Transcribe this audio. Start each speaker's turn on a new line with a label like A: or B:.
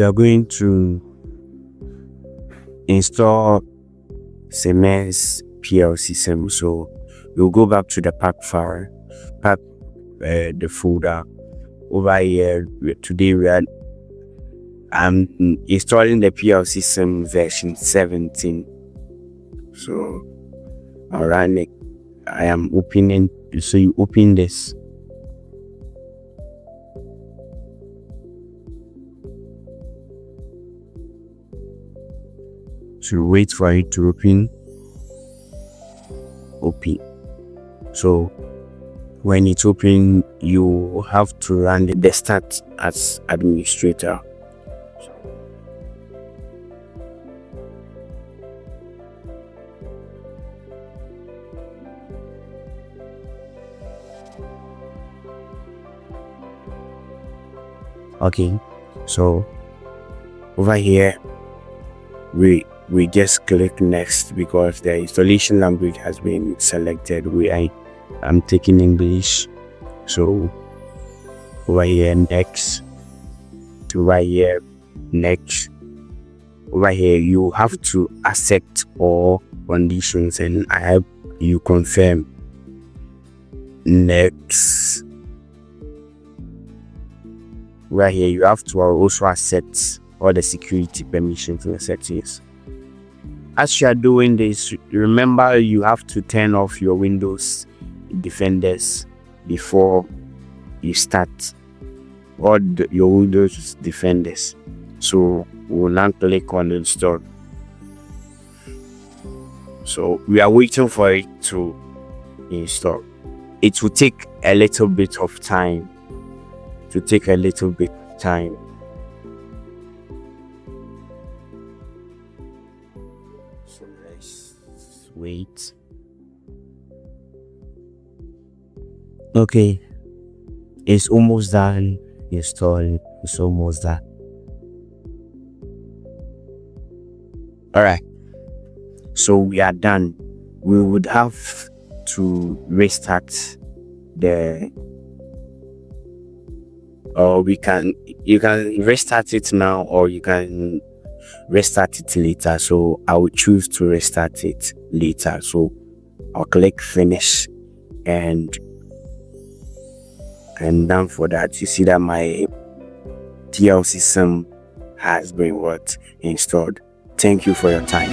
A: we are going to install Siemens PLC sim. So we'll go back to the pack file, the folder. Over here, today I'm installing the PLC sim version 17. So I'll run it. I am opening. So you open this. To wait for it to open. So when it's open, you have to run the start as administrator. Okay, so over here we just click next because the installation language has been selected. I'm taking English, so over here next, to right here next. Over here you have to accept all conditions, and I have you confirm. Next. Right here you have to also accept all the security permissions and settings. As you are doing this, remember you have to turn off your Windows Defenders before you start your Windows Defenders. So we'll now click on install. So we are waiting for it to install. It will take a little bit of time. So let's wait. Okay, it's almost done installing. It's almost done. All right, so we are done. We would have to restart or you can restart it now, or you can restart it later. So I will choose to restart it later. So I'll click finish, and done for that. You see that my PLC sim has been installed. Thank you for your time.